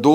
2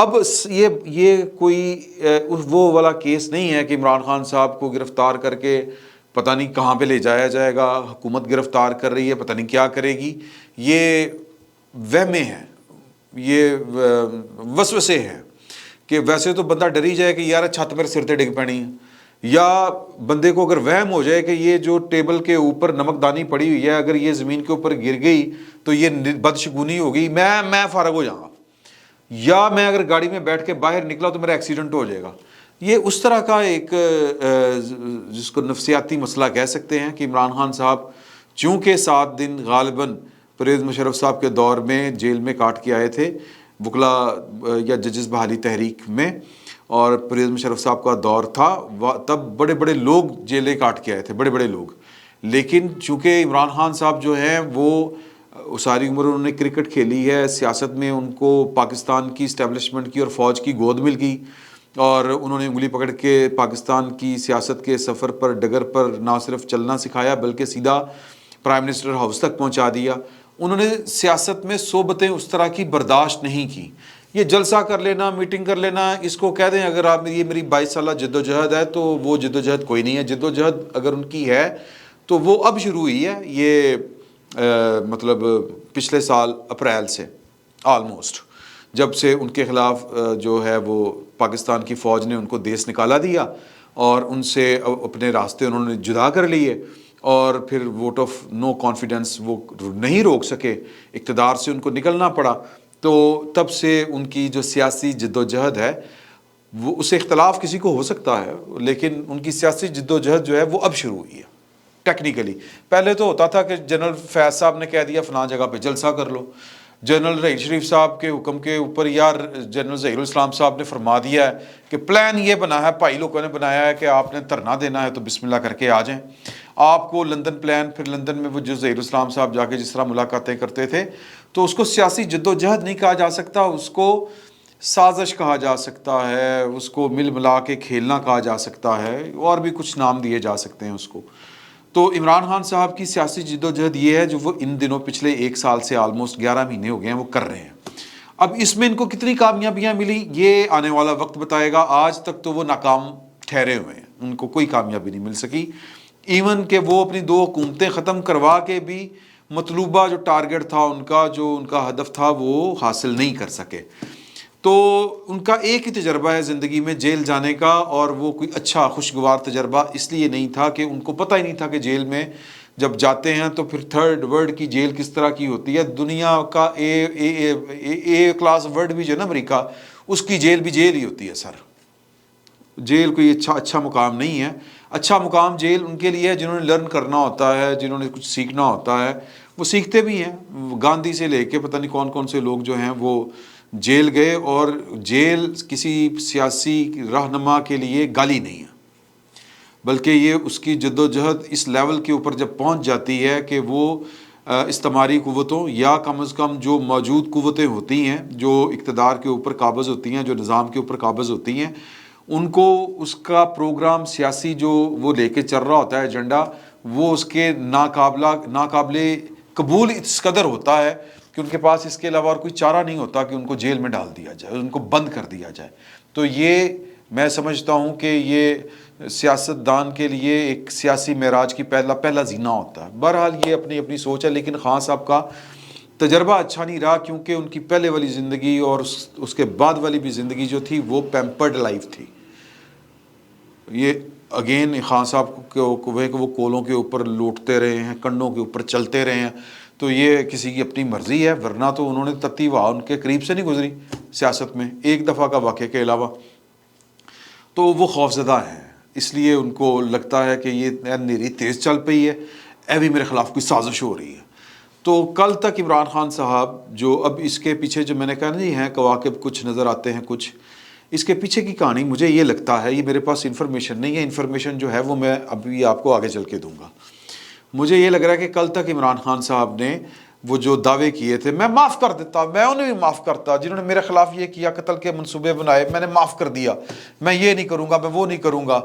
اب یہ کوئی وہ والا کیس نہیں ہے کہ عمران خان صاحب کو گرفتار کر کے پتہ نہیں کہاں پہ لے جایا جائے گا، حکومت گرفتار کر رہی ہے پتہ نہیں کیا کرے گی. یہ وہمیں ہیں، یہ وسوسے ہیں کہ ویسے تو بندہ ڈر ہی جائے کہ یار چھت میرے سر تے ڈگ پڑی ہے، یا بندے کو اگر وہم ہو جائے کہ یہ جو ٹیبل کے اوپر نمک دانی پڑی ہوئی ہے اگر یہ زمین کے اوپر گر گئی تو یہ بدشگونی ہوگی، میں فارغ ہو جاؤں گا، یا میں اگر گاڑی میں بیٹھ کے باہر نکلا تو میرا ایکسیڈنٹ ہو جائے گا. یہ اس طرح کا ایک جس کو نفسیاتی مسئلہ کہہ سکتے ہیں کہ عمران خان صاحب چونکہ 7 دن غالباً پرویز مشرف صاحب کے دور میں جیل میں کاٹ کے آئے تھے وکلا یا ججز بحالی تحریک میں، اور پرویز مشرف صاحب کا دور تھا، تب بڑے بڑے لوگ جیلیں کاٹ کے آئے تھے، بڑے بڑے لوگ. لیکن چونکہ عمران خان صاحب جو ہیں وہ ساری عمر انہوں نے کرکٹ کھیلی ہے، سیاست میں ان کو پاکستان کی اسٹیبلشمنٹ کی اور فوج کی گود مل گئی، اور انہوں نے انگلی پکڑ کے پاکستان کی سیاست کے سفر پر ڈگر پر نہ صرف چلنا سکھایا بلکہ سیدھا پرائم منسٹر ہاؤس تک پہنچا دیا. انہوں نے سیاست میں صحبتیں اس طرح کی برداشت نہیں کی. یہ جلسہ کر لینا، میٹنگ کر لینا، اس کو کہہ دیں اگر آپ یہ میری 22 سالہ جد و جہد ہے تو وہ جد و جہد کوئی نہیں ہے. جد و جہد اگر ان کی ہے تو وہ اب شروع ہوئی ہے، یہ مطلب پچھلے سال اپریل سے آلموسٹ، جب سے ان کے خلاف جو ہے وہ پاکستان کی فوج نے ان کو دیس نکالا دیا اور ان سے اپنے راستے انہوں نے جدا کر لیے، اور پھر ووٹ آف نو کانفیڈنس وہ نہیں روک سکے، اقتدار سے ان کو نکلنا پڑا. تو تب سے ان کی جو سیاسی جد و جہد ہے وہ، اس سے اختلاف کسی کو ہو سکتا ہے لیکن ان کی سیاسی جد و جہد جو ہے وہ اب شروع ہوئی ہے ٹیکنیکلی. پہلے تو ہوتا تھا کہ جنرل فیض صاحب نے کہہ دیا فلاں جگہ پہ جلسہ کر لو، جنرل رحیل شریف صاحب کے حکم کے اوپر یا جنرل ظہیر الاسلام صاحب نے فرما دیا ہے کہ پلان یہ بنا ہے، بھائی لوگوں نے بنایا ہے کہ آپ نے دھرنا دینا ہے تو بسم اللہ کر کے آ جائیں. آپ کو لندن پلان، پھر لندن میں وہ جو ظہیر الاسلام صاحب جا کے جس طرح ملاقاتیں کرتے تھے، تو اس کو سیاسی جد و جہد نہیں کہا جا سکتا، اس کو سازش کہا جا سکتا ہے، اس کو مل ملا کے کھیلنا کہا جا سکتا ہے، اور بھی کچھ نام دیے جا سکتے ہیں اس کو. تو عمران خان صاحب کی سیاسی جد و جہد یہ ہے جو وہ ان دنوں پچھلے 1 سال سے آلموسٹ 11 مہینے ہو گئے ہیں وہ کر رہے ہیں. اب اس میں ان کو کتنی کامیابیاں ملی یہ آنے والا وقت بتائے گا. آج تک تو وہ ناکام ٹھہرے ہوئے ہیں، ان کو کوئی کامیابی نہیں مل سکی، ایون کہ وہ اپنی 2 حکومتیں ختم کروا کے بھی مطلوبہ جو ٹارگٹ تھا ان کا، جو ان کا ہدف تھا، وہ حاصل نہیں کر سکے. تو ان کا ایک ہی تجربہ ہے زندگی میں جیل جانے کا، اور وہ کوئی اچھا خوشگوار تجربہ اس لیے نہیں تھا کہ ان کو پتہ ہی نہیں تھا کہ جیل میں جب جاتے ہیں تو پھر تھرڈ ورلڈ کی جیل کس طرح کی ہوتی ہے. دنیا کا اے کلاس ورلڈ بھی جو ہے نا امریکہ، اس کی جیل بھی جیل ہی ہوتی ہے سر. جیل کوئی اچھا مقام نہیں ہے. اچھا مقام جیل ان کے لیے ہے جنہوں نے لرن کرنا ہوتا ہے، جنہوں نے کچھ سیکھنا ہوتا ہے، وہ سیکھتے بھی ہیں. گاندھی سے لے کے پتہ نہیں کون کون سے لوگ جو ہیں وہ جیل گئے، اور جیل کسی سیاسی رہنما کے لیے گالی نہیں ہے، بلکہ یہ اس کی جد و جہد اس لیول کے اوپر جب پہنچ جاتی ہے کہ وہ استعماری قوتوں یا کم از کم جو موجود قوتیں ہوتی ہیں جو اقتدار کے اوپر قابض ہوتی ہیں، جو نظام کے اوپر قابض ہوتی ہیں، ان کو اس کا پروگرام سیاسی جو وہ لے کے چل رہا ہوتا ہے ایجنڈا، وہ اس کے ناقابل قبول اس قدر ہوتا ہے کہ ان کے پاس اس کے علاوہ اور کوئی چارہ نہیں ہوتا کہ ان کو جیل میں ڈال دیا جائے، ان کو بند کر دیا جائے. تو یہ میں سمجھتا ہوں کہ یہ سیاست دان کے لیے ایک سیاسی معراج کی پہلا زینہ ہوتا ہے. بہرحال یہ اپنی اپنی سوچ ہے، لیکن خان صاحب کا تجربہ اچھا نہیں رہا، کیونکہ ان کی پہلے والی زندگی اور اس کے بعد والی بھی زندگی جو تھی وہ پیمپرڈ لائف تھی. یہ اگین خان صاحب وہ کولوں کے اوپر لوٹتے رہے ہیں، کنڈوں کے اوپر چلتے رہے ہیں، تو یہ کسی کی اپنی مرضی ہے، ورنہ تو انہوں نے تتی واہ ان کے قریب سے نہیں گزری سیاست میں ایک دفعہ کا واقعے کے علاوہ. تو وہ خوفزدہ ہیں، اس لیے ان کو لگتا ہے کہ یہ نیری تیز چل پئی ہے، بھی میرے خلاف کوئی سازش ہو رہی ہے. تو کل تک عمران خان صاحب جو اب اس کے پیچھے جو میں نے کہا نہیں ہے کواکب کچھ نظر آتے ہیں، کچھ اس کے پیچھے کی کہانی مجھے یہ لگتا ہے، یہ میرے پاس انفارمیشن نہیں ہے، انفارمیشن جو ہے وہ میں ابھی آپ کو آگے چل کے دوں گا. مجھے یہ لگ رہا ہے کہ کل تک عمران خان صاحب نے وہ جو دعوے کیے تھے میں معاف کر دیتا، میں انہیں بھی معاف کرتا، جنہوں نے میرے خلاف یہ کیا، قتل کے منصوبے بنائے، میں نے معاف کر دیا، میں یہ نہیں کروں گا، میں وہ نہیں کروں گا.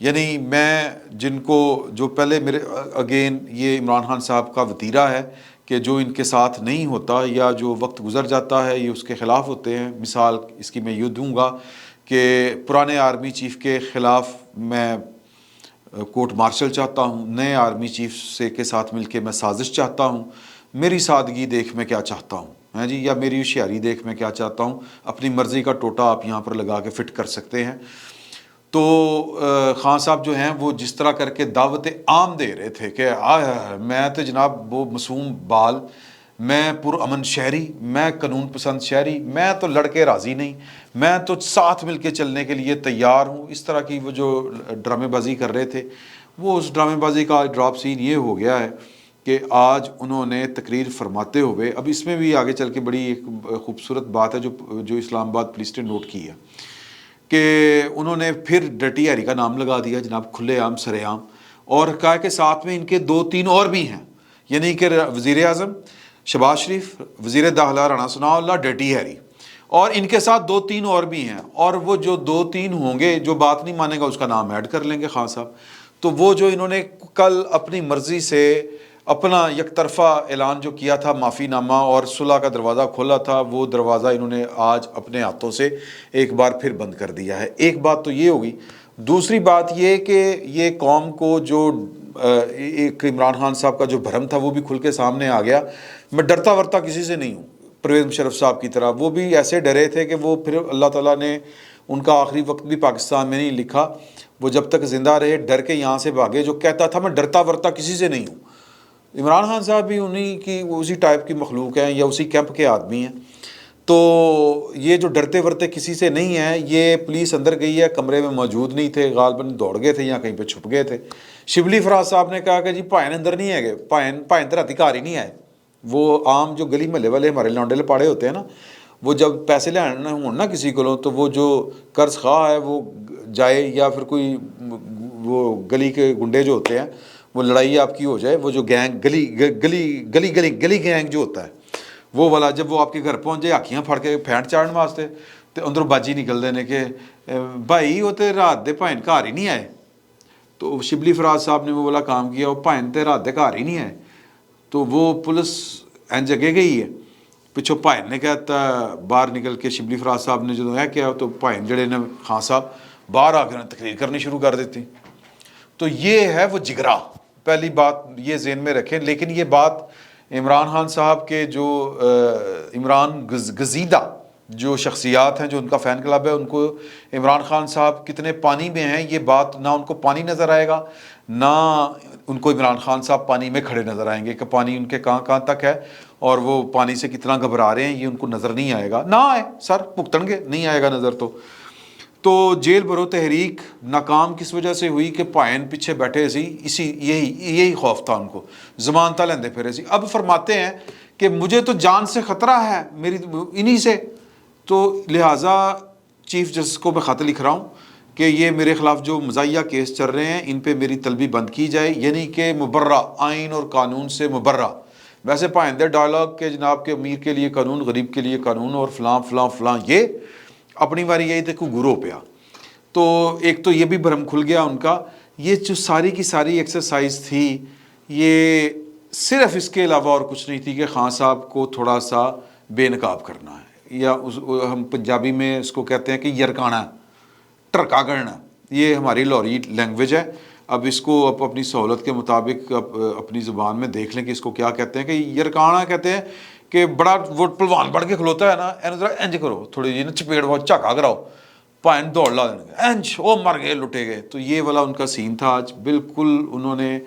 یعنی میں جن کو جو پہلے میرے اگین یہ عمران خان صاحب کا وتیرہ ہے کہ جو ان کے ساتھ نہیں ہوتا یا جو وقت گزر جاتا ہے یہ اس کے خلاف ہوتے ہیں. مثال اس کی میں یہ دوں گا کہ پرانے آرمی چیف کے خلاف میں کورٹ مارشل چاہتا ہوں, نئے آرمی چیف سے کے ساتھ مل کے میں سازش چاہتا ہوں. میری سادگی دیکھ میں کیا چاہتا ہوں, ہاں جی, یا میری ہوشیاری دیکھ میں کیا چاہتا ہوں. اپنی مرضی کا ٹوٹا آپ یہاں پر لگا کے فٹ کر سکتے ہیں. تو خان صاحب جو ہیں وہ جس طرح کر کے دعوت عام دے رہے تھے کہ میں تو جناب وہ معصوم بال, میں پرامن شہری, میں قانون پسند شہری, میں تو لڑ کے راضی نہیں, میں تو ساتھ مل کے چلنے کے لیے تیار ہوں. اس طرح کی وہ جو ڈرامے بازی کر رہے تھے, وہ اس ڈرامے بازی کا ڈراپ سین یہ ہو گیا ہے کہ آج انہوں نے تقریر فرماتے ہوئے, اب اس میں بھی آگے چل کے بڑی ایک خوبصورت بات ہے جو اسلام آباد پولیس نے نوٹ کی ہے کہ انہوں نے پھر ڈرٹی ہیری کا نام لگا دیا جناب, کھلے عام سرے عام, اور کہا کہ ساتھ میں ان کے 2-3 اور بھی ہیں, یعنی کہ وزیر اعظم شہباز شریف, وزیر داخلہ رانا ثناء اللہ, ڈرٹی ہیری, اور ان کے ساتھ 2-3 اور بھی ہیں. اور وہ جو 2-3 ہوں گے جو بات نہیں مانے گا اس کا نام ایڈ کر لیں گے خان صاحب. تو وہ جو انہوں نے کل اپنی مرضی سے اپنا یک طرفہ اعلان جو کیا تھا معافی نامہ اور صلح کا دروازہ کھولا تھا, وہ دروازہ انہوں نے آج اپنے ہاتھوں سے ایک بار پھر بند کر دیا ہے. ایک بات تو یہ ہوگی. دوسری بات یہ کہ یہ قوم کو جو ایک عمران خان صاحب کا جو بھرم تھا وہ بھی کھل کے سامنے آ گیا. میں ڈرتا ورتا کسی سے نہیں ہوں, پرویز مشرف صاحب کی طرح وہ بھی ایسے ڈرے تھے کہ وہ پھر اللہ تعالیٰ نے ان کا آخری وقت بھی پاکستان میں نہیں لکھا. وہ جب تک زندہ رہے ڈر کے یہاں سے بھاگے. جو کہتا تھا میں ڈرتا ورتا کسی سے نہیں ہوں, عمران خان صاحب بھی انہی کی اسی ٹائپ کی مخلوق ہیں یا اسی کیمپ کے آدمی ہیں. تو یہ جو ڈرتے ورتے کسی سے نہیں ہیں, یہ پولیس اندر گئی ہے, کمرے میں موجود نہیں تھے, غالباً دوڑ گئے تھے یا کہیں پہ چھپ گئے تھے. شبلی فراز صاحب نے کہا کہ جی پائن اندر نہیں ہے گئے, پائن تو راتی گھر ہی نہیں آئے. وہ عام جو گلی محلے والے ہمارے لانڈے پاڑے ہوتے ہیں نا, وہ جب پیسے لینا ہوں نا کسی کو, تو وہ جو قرض خواہ ہے وہ جائے, یا پھر کوئی وہ گلی کے گنڈے جو ہوتے ہیں وہ لڑائی آپ کی ہو جائے, وہ جو گینگ گلی گینگ جو ہوتا ہے وہ والا, جب وہ آپ کے گھر پہنچ جائے آکھیاں پھڑ کے پھینٹ چاڑن واسطے, تو اندروں باجی نکل دینے کہ بھائی وہ تو رات دے پائن گھر ہی نہیں آئے. تو شبلی فراز صاحب نے وہ والا کام کیا, وہ پائن تے رات دے گھر ہی نہیں آئے. تو وہ پولیس این جگہ گئی ہے, پچھوں پائن نے کہتا باہر نکل کے شبلی فراز صاحب نے جو ہے کیا, تو پائن جڑے نے خان صاحب باہر آ کے تقریر کرنی شروع کر دیتی. تو یہ ہے وہ جگرا, پہلی بات یہ ذہن میں رکھیں. لیکن یہ بات عمران خان صاحب کے جو عمران گزیدہ جو شخصیات ہیں, جو ان کا فین کلب ہے, ان کو عمران خان صاحب کتنے پانی میں ہیں یہ بات نہ ان کو پانی نظر آئے گا, نہ ان کو عمران خان صاحب پانی میں کھڑے نظر آئیں گے کہ پانی ان کے کہاں تک ہے اور وہ پانی سے کتنا گھبرا رہے ہیں, یہ ان کو نظر نہیں آئے گا. نہ آئے سر بھگتن گے, نہیں آئے گا نظر. تو جیل بھرو تحریک ناکام کس وجہ سے ہوئی کہ پائن پیچھے بیٹھے سی, یہی خوف تھا ان کو, ضمانتہ لیندے پھرے سی. اب فرماتے ہیں کہ مجھے تو جان سے خطرہ ہے میری انہی سے, تو لہٰذا چیف جسٹس کو میں خط لکھ رہا ہوں کہ یہ میرے خلاف جو مزاحیہ کیس چل رہے ہیں ان پہ میری طلبی بند کی جائے, یعنی کہ مبرہ, آئین اور قانون سے مبرہ. ویسے پائندے ڈائلاگ کے جناب کے امیر کے لیے قانون, غریب کے لیے قانون, اور فلاں فلاں فلاں, یہ اپنی باری یہی تک گرو پیا. تو ایک تو یہ بھی بھرم کھل گیا ان کا. یہ جو ساری کی ساری ایکسرسائز تھی یہ صرف اس کے علاوہ اور کچھ نہیں تھی کہ خان صاحب کو تھوڑا سا بے نقاب کرنا ہے, یا ہم پنجابی میں اس کو کہتے ہیں کہ یرکانا, ٹرکا کرنا. یہ ہماری لوری لینگویج ہے. اب اس کو اپنی سہولت کے مطابق اپنی زبان میں دیکھ لیں کہ اس کو کیا کہتے ہیں. کہ یرکانا کہتے ہیں کہ بڑا وہ پلوان بڑھ کے کھلوتا ہے نا, این ذرا انج کرو تھوڑی جی نا چپیڑ بہت جھاکا کراؤ, پائن دوڑ لا دیں گے, انج وہ مر گئے لٹے گئے. تو یہ والا ان کا سین تھا آج. بالکل انہوں نے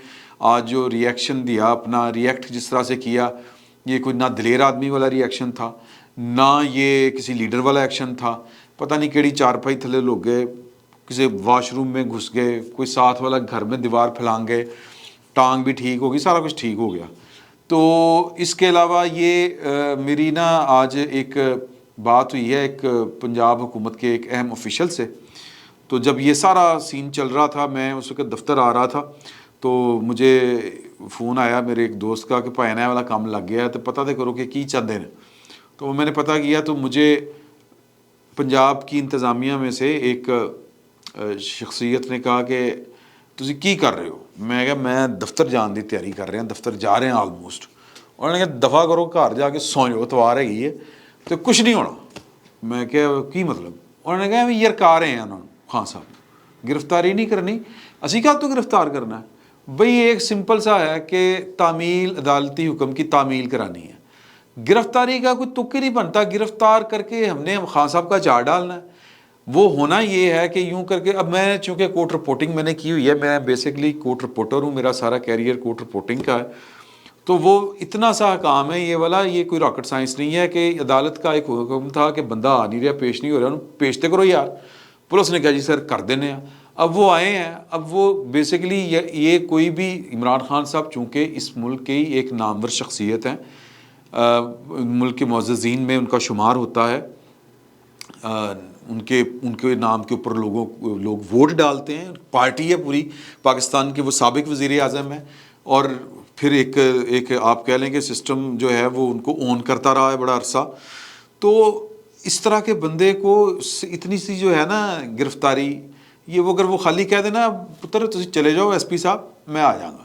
آج جو ریئیکشن دیا, اپنا ریئیکٹ جس طرح سے کیا, یہ کوئی نہ دلیر آدمی والا ریئیکشن تھا, نہ یہ کسی لیڈر والا ایکشن تھا. پتہ نہیں کیڑی چارپائی تھلے لوگ گئے, کسی واش روم میں گھس گئے, کوئی ساتھ والا گھر میں دیوار پھیلانگ گئے, ٹانگ بھی ٹھیک ہوگی, سارا کچھ ٹھیک ہو گیا. تو اس کے علاوہ یہ میری نا آج ایک بات ہوئی ہے ایک پنجاب حکومت کے ایک اہم آفیشل سے. تو جب یہ سارا سین چل رہا تھا, میں اس وقت دفتر آ رہا تھا, تو مجھے فون آیا میرے ایک دوست کا کہ پائنا والا کام لگ گیا ہے, تو پتہ دے کرو کہ کی چاہتے ہیں. تو میں نے پتہ کیا, تو مجھے پنجاب کی انتظامیہ میں سے ایک شخصیت نے کہا کہ تسی کی کر رہے ہو. میں کہا میں دفتر جان دی تیاری کر رہے ہیں, دفتر جا رہے ہیں آلموسٹ. انہوں نے کہا دفاع کرو گھر جا کے سو جاؤ اتوار ہے یہ تو کچھ نہیں ہونا. میں کیا کی مطلب؟ انہوں نے کہا یرکا رہے ہیں انہوں نے خان صاحب گرفتاری نہیں کرنی. اسی کا تو گرفتار کرنا ہے بھئی. ایک سمپل سا ہے کہ تعمیل عدالتی حکم کی تعمیل کرانی ہے. گرفتاری کا کوئی تک ہی نہیں بنتا. گرفتار کر کے ہم نے خان صاحب کا چار ڈالنا ہے. وہ ہونا یہ ہے کہ یوں کر کے اب میں چونکہ کورٹ رپورٹنگ میں نے کی ہوئی ہے, میں بیسکلی کورٹ رپورٹر ہوں, میرا سارا کیریئر کورٹ رپورٹنگ کا ہے, تو وہ اتنا سا کام ہے یہ والا, یہ کوئی راکٹ سائنس نہیں ہے کہ عدالت کا ایک حکم تھا کہ بندہ آ نہیں رہا, پیش نہیں ہو رہا, انہوں پیشتے کرو یار. پولیس نے کہا جی سر کر دینے ہیں. اب وہ آئے ہیں. اب وہ بیسکلی یہ کوئی بھی عمران خان صاحب چونکہ اس ملک کی ایک نامور شخصیت ہیں, ملک کے معززین میں ان کا شمار ہوتا ہے, ان کے نام کے اوپر لوگ ووٹ ڈالتے ہیں. پارٹی ہے پوری پاکستان کے, وہ سابق وزیر اعظم ہیں, اور پھر ایک آپ کہہ لیں کہ سسٹم جو ہے وہ ان کو اون کرتا رہا ہے بڑا عرصہ. تو اس طرح کے بندے کو اتنی سی جو ہے نا گرفتاری, یہ وہ اگر وہ خالی کہہ دینا پتر تسی چلے جاؤ ایس پی صاحب میں آ جاؤں گا,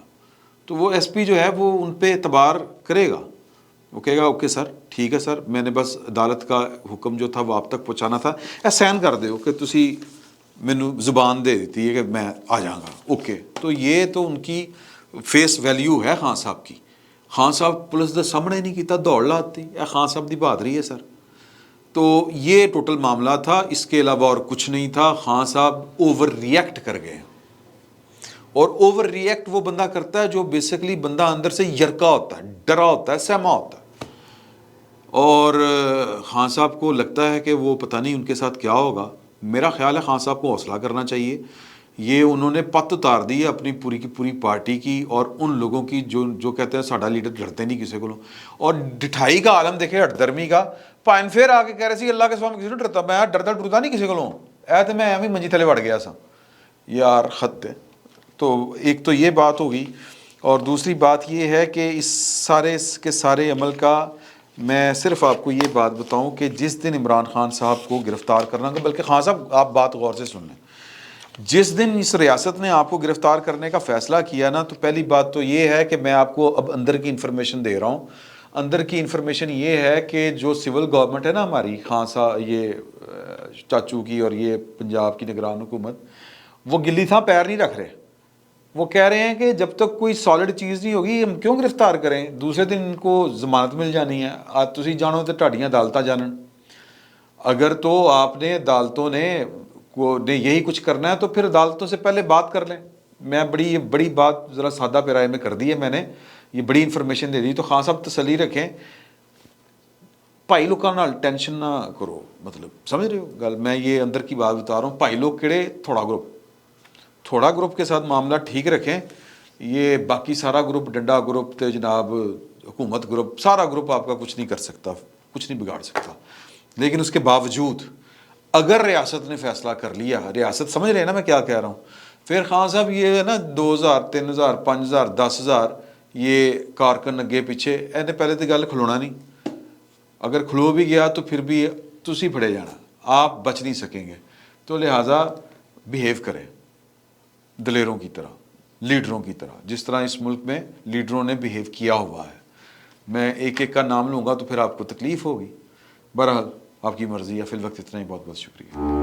تو وہ ایس پی جو ہے وہ ان پہ اعتبار کرے گا. وہ کہے گا اوکے سر ٹھیک ہے سر, میں نے بس عدالت کا حکم جو تھا وہ آپ تک پہنچانا تھا, احسان کر دو کہ تسی مینو زبان دے دیتی ہے کہ میں آ جاؤں گا اوکے. تو یہ تو ان کی فیس ویلیو ہے خان صاحب کی. خان صاحب پولیس دے سامنے نہیں کیتا, دوڑ لاتی, اے خان صاحب دی بہادری ہے سر. تو یہ ٹوٹل معاملہ تھا, اس کے علاوہ اور کچھ نہیں تھا. خان صاحب اوور ریئیکٹ کر گئے, اور اوور ریئیکٹ وہ بندہ کرتا ہے جو بیسکلی بندہ اندر سے یرکا ہوتا ہے, ڈرا ہوتا ہے, سہما ہوتا ہے. اور خان صاحب کو لگتا ہے کہ وہ پتہ نہیں ان کے ساتھ کیا ہوگا. میرا خیال ہے خان صاحب کو حوصلہ کرنا چاہیے. یہ انہوں نے پت اتار دی ہے اپنی پوری کی پوری پارٹی کی اور ان لوگوں کی جو کہتے ہیں ساڈا لیڈر ڈرتے نہیں کسی کو. اور ڈٹھائی کا عالم دیکھے, ہٹ درمی کا. پائن پھر آ کے کہہ رہے سی اللہ کے سوا کسی نے ڈرتا, میں ڈرتا ڈرتا نہیں کسی کو, اے تو میں ایویں منجی تھلے وڑ گیا سا یار خط. تو ایک تو یہ بات ہوگی, اور دوسری بات یہ ہے کہ اس سارے عمل کا میں صرف آپ کو یہ بات بتاؤں کہ جس دن عمران خان صاحب کو گرفتار کرنا, بلکہ خان صاحب آپ بات غور سے سن لیں, جس دن اس ریاست نے آپ کو گرفتار کرنے کا فیصلہ کیا نا, تو پہلی بات تو یہ ہے کہ میں آپ کو اب اندر کی انفارمیشن دے رہا ہوں. اندر کی انفارمیشن یہ ہے کہ جو سول گورنمنٹ ہے نا ہماری, خان صاحب یہ چاچو کی اور یہ پنجاب کی نگران حکومت, وہ گلی تھا پیر نہیں رکھ رہے. وہ کہہ رہے ہیں کہ جب تک کوئی سالڈ چیز نہیں ہوگی ہم کیوں گرفتار کریں, دوسرے دن ان کو ضمانت مل جانی ہے. آج تسی جانو تو ٹھاڈیاں عدالتاں جانن. اگر تو آپ نے عدالتوں نے یہی کچھ کرنا ہے تو پھر عدالتوں سے پہلے بات کر لیں. میں بڑی بات ذرا سادہ پیرائے میں کر دی ہے, میں نے یہ بڑی انفارمیشن دے دی. تو خان صاحب تسلی رکھیں, بھائی لوگوں نال ٹینشن نہ کرو, مطلب سمجھ رہے ہو گل, میں یہ اندر کی بات بتا رہا ہوں. بھائی لوگ کہڑے, تھوڑا گروپ کے ساتھ معاملہ ٹھیک رکھیں. یہ باقی سارا گروپ, ڈنڈا گروپ تے جناب حکومت گروپ, سارا گروپ آپ کا کچھ نہیں کر سکتا, کچھ نہیں بگاڑ سکتا. لیکن اس کے باوجود اگر ریاست نے فیصلہ کر لیا, ریاست سمجھ رہے ہیں نا میں کیا کہہ رہا ہوں, پھر خان صاحب یہ ہے نا 2000 3000 5000 10000 یہ کارکن اگے پیچھے, اینے پہلے تو گل کھلونا نہیں. اگر کھلو بھی گیا تو پھر بھی تسی پھڑے جانا, آپ بچ نہیں سکیں گے. تو لہٰذا بیہیو کریں دلیروں کی طرح, لیڈروں کی طرح, جس طرح اس ملک میں لیڈروں نے بیہیو کیا ہوا ہے. میں ایک ایک کا نام لوں گا تو پھر آپ کو تکلیف ہوگی. بہرحال آپ کی مرضی ہے. فی الوقت اتنا ہی, بہت بہت شکریہ.